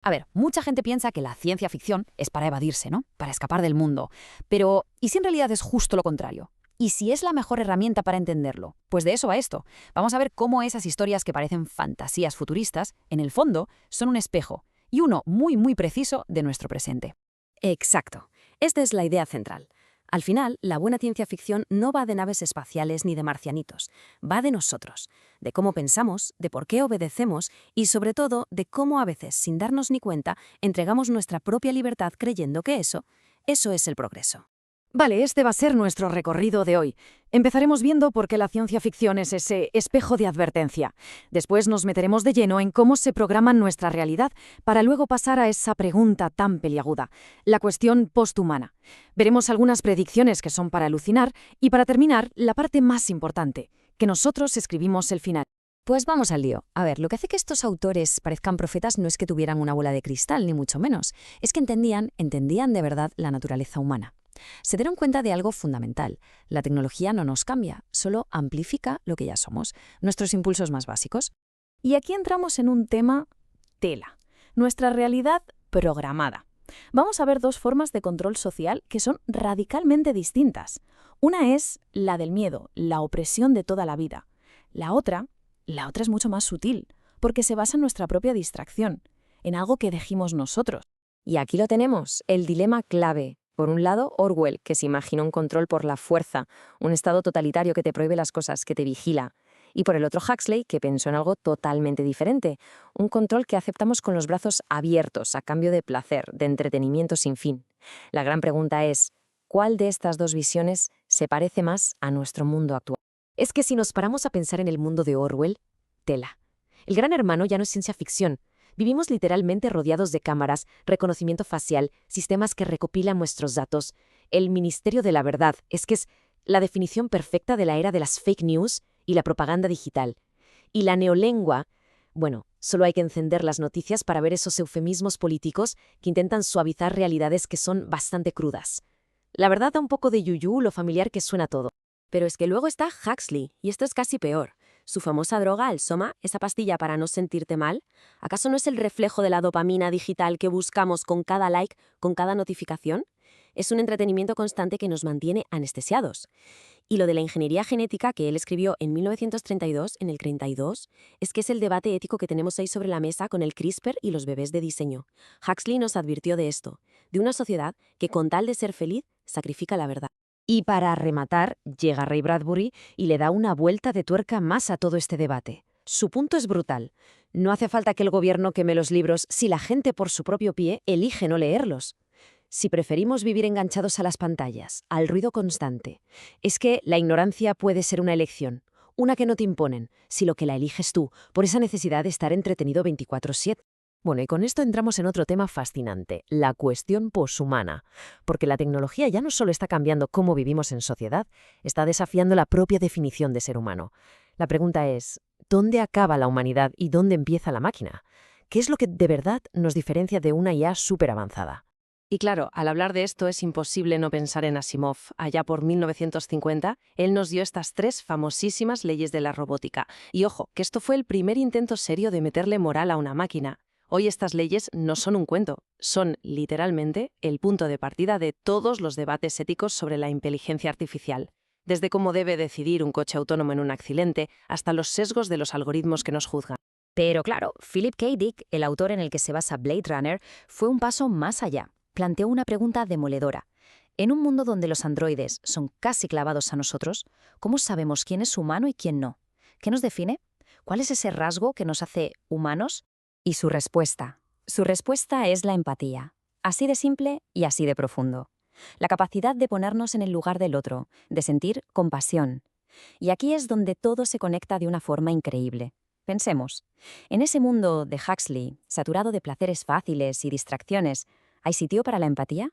A ver, mucha gente piensa que la ciencia ficción es para evadirse, ¿no? Para escapar del mundo. Pero, ¿y si en realidad es justo lo contrario? ¿Y si es la mejor herramienta para entenderlo? Pues de eso va esto. Vamos a ver cómo esas historias que parecen fantasías futuristas, en el fondo, son un espejo, y uno muy, muy preciso de nuestro presente. Exacto. Esta es la idea central. Al final, la buena ciencia ficción no va de naves espaciales ni de marcianitos, va de nosotros, de cómo pensamos, de por qué obedecemos y sobre todo de cómo a veces, sin darnos ni cuenta, entregamos nuestra propia libertad creyendo que eso es el progreso. Vale, este va a ser nuestro recorrido de hoy. Empezaremos viendo por qué la ciencia ficción es ese espejo de advertencia. Después nos meteremos de lleno en cómo se programa nuestra realidad para luego pasar a esa pregunta tan peliaguda, la cuestión posthumana. Veremos algunas predicciones que son para alucinar y para terminar, la parte más importante, que nosotros escribimos el final. Pues vamos al lío. A ver, lo que hace que estos autores parezcan profetas no es que tuvieran una bola de cristal, ni mucho menos. Es que entendían de verdad la naturaleza humana. Se dieron cuenta de algo fundamental. La tecnología no nos cambia, solo amplifica lo que ya somos, nuestros impulsos más básicos. Y aquí entramos en un tema tela, nuestra realidad programada. Vamos a ver dos formas de control social que son radicalmente distintas. Una es la del miedo, la opresión de toda la vida. La otra es mucho más sutil, porque se basa en nuestra propia distracción, en algo que elegimos nosotros. Y aquí lo tenemos, el dilema clave. Por un lado, Orwell, que se imagina un control por la fuerza, un estado totalitario que te prohíbe las cosas, que te vigila. Y por el otro, Huxley, que pensó en algo totalmente diferente, un control que aceptamos con los brazos abiertos a cambio de placer, de entretenimiento sin fin. La gran pregunta es, ¿cuál de estas dos visiones se parece más a nuestro mundo actual? Es que si nos paramos a pensar en el mundo de Orwell, tela. El Gran Hermano ya no es ciencia ficción. Vivimos literalmente rodeados de cámaras, reconocimiento facial, sistemas que recopilan nuestros datos. El Ministerio de la Verdad es la definición perfecta de la era de las fake news y la propaganda digital. Y la neolengua, bueno, solo hay que encender las noticias para ver esos eufemismos políticos que intentan suavizar realidades que son bastante crudas. La verdad da un poco de yuyú lo familiar que suena todo. Pero es que luego está Huxley, y esto es casi peor. Su famosa droga, el soma, esa pastilla para no sentirte mal, ¿acaso no es el reflejo de la dopamina digital que buscamos con cada like, con cada notificación? Es un entretenimiento constante que nos mantiene anestesiados. Y lo de la ingeniería genética que él escribió en 1932, en el 32, es que es el debate ético que tenemos ahí sobre la mesa con el CRISPR y los bebés de diseño. Huxley nos advirtió de esto, de una sociedad que con tal de ser feliz, sacrifica la verdad. Y para rematar, llega Ray Bradbury y le da una vuelta de tuerca más a todo este debate. Su punto es brutal. No hace falta que el gobierno queme los libros si la gente por su propio pie elige no leerlos. Si preferimos vivir enganchados a las pantallas, al ruido constante, es que la ignorancia puede ser una elección, una que no te imponen, si lo que la eliges tú, por esa necesidad de estar entretenido 24/7. Bueno, y con esto entramos en otro tema fascinante, la cuestión poshumana, porque la tecnología ya no solo está cambiando cómo vivimos en sociedad, está desafiando la propia definición de ser humano. La pregunta es, ¿dónde acaba la humanidad y dónde empieza la máquina? ¿Qué es lo que de verdad nos diferencia de una IA súper avanzada? Y claro, al hablar de esto es imposible no pensar en Asimov. Allá por 1950, él nos dio estas tres famosísimas leyes de la robótica. Y ojo, que esto fue el primer intento serio de meterle moral a una máquina. Hoy estas leyes no son un cuento, son literalmente el punto de partida de todos los debates éticos sobre la inteligencia artificial. Desde cómo debe decidir un coche autónomo en un accidente hasta los sesgos de los algoritmos que nos juzgan. Pero claro, Philip K. Dick, el autor en el que se basa Blade Runner, fue un paso más allá. Planteó una pregunta demoledora. En un mundo donde los androides son casi clavados a nosotros, ¿cómo sabemos quién es humano y quién no? ¿Qué nos define? ¿Cuál es ese rasgo que nos hace humanos? Y su respuesta es la empatía. Así de simple y así de profundo. La capacidad de ponernos en el lugar del otro, de sentir compasión. Y aquí es donde todo se conecta de una forma increíble. Pensemos, en ese mundo de Huxley, saturado de placeres fáciles y distracciones, ¿hay sitio para la empatía?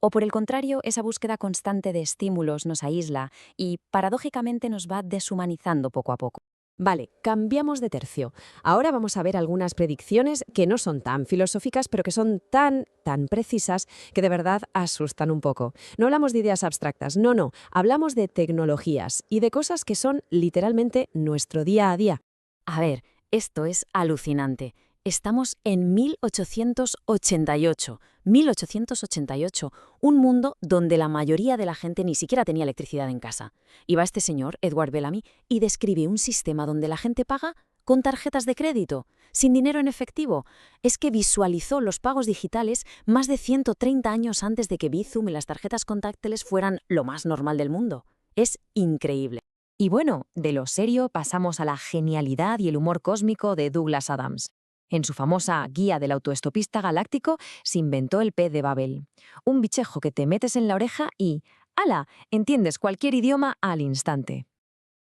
¿O por el contrario, esa búsqueda constante de estímulos nos aísla y, paradójicamente, nos va deshumanizando poco a poco? Vale, cambiamos de tercio. Ahora vamos a ver algunas predicciones que no son tan filosóficas, pero que son tan precisas que de verdad asustan un poco. No hablamos de ideas abstractas, no. Hablamos de tecnologías y de cosas que son literalmente nuestro día a día. A ver, esto es alucinante. Estamos en 1888. 1888, un mundo donde la mayoría de la gente ni siquiera tenía electricidad en casa. Y va este señor, Edward Bellamy, y describe un sistema donde la gente paga con tarjetas de crédito, sin dinero en efectivo. Es que visualizó los pagos digitales más de 130 años antes de que Bizum y las tarjetas contactless fueran lo más normal del mundo. Es increíble. Y bueno, de lo serio pasamos a la genialidad y el humor cósmico de Douglas Adams. En su famosa Guía del autoestopista galáctico se inventó el pez de Babel, un bichejo que te metes en la oreja y ¡hala!, entiendes cualquier idioma al instante.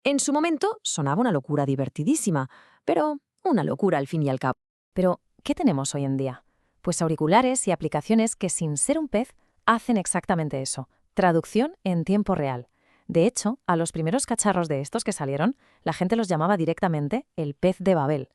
En su momento sonaba una locura divertidísima, pero una locura al fin y al cabo. Pero, ¿qué tenemos hoy en día? Pues auriculares y aplicaciones que, sin ser un pez, hacen exactamente eso: traducción en tiempo real. De hecho, a los primeros cacharros de estos que salieron, la gente los llamaba directamente el pez de Babel.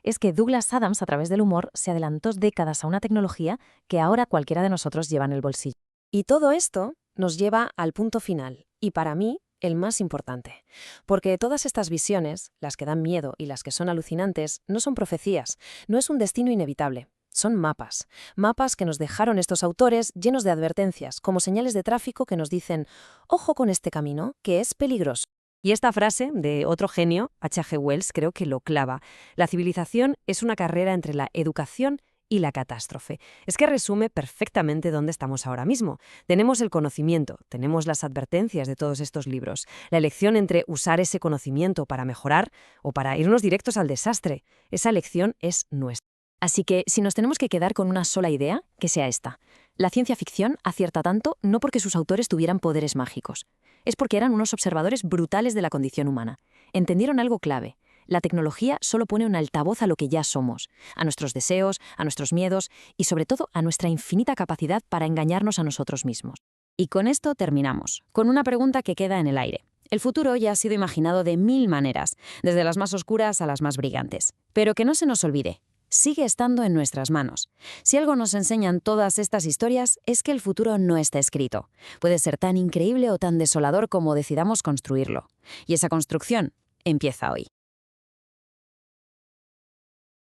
Es que Douglas Adams, a través del humor, se adelantó décadas a una tecnología que ahora cualquiera de nosotros lleva en el bolsillo. Y todo esto nos lleva al punto final, y para mí, el más importante. Porque todas estas visiones, las que dan miedo y las que son alucinantes, no son profecías, no es un destino inevitable. Son mapas. Mapas que nos dejaron estos autores llenos de advertencias, como señales de tráfico que nos dicen: ojo con este camino, que es peligroso. Y esta frase de otro genio, H.G. Wells, creo que lo clava. La civilización es una carrera entre la educación y la catástrofe. Es que resume perfectamente dónde estamos ahora mismo. Tenemos el conocimiento, tenemos las advertencias de todos estos libros. La elección entre usar ese conocimiento para mejorar o para irnos directos al desastre. Esa elección es nuestra. Así que, si nos tenemos que quedar con una sola idea, que sea esta: la ciencia ficción acierta tanto no porque sus autores tuvieran poderes mágicos, es porque eran unos observadores brutales de la condición humana. Entendieron algo clave: la tecnología solo pone un altavoz a lo que ya somos, a nuestros deseos, a nuestros miedos y, sobre todo, a nuestra infinita capacidad para engañarnos a nosotros mismos. Y con esto terminamos, con una pregunta que queda en el aire. El futuro ya ha sido imaginado de 1000 maneras, desde las más oscuras a las más brillantes. Pero que no se nos olvide: sigue estando en nuestras manos. Si algo nos enseñan todas estas historias es que el futuro no está escrito. Puede ser tan increíble o tan desolador como decidamos construirlo. Y esa construcción empieza hoy.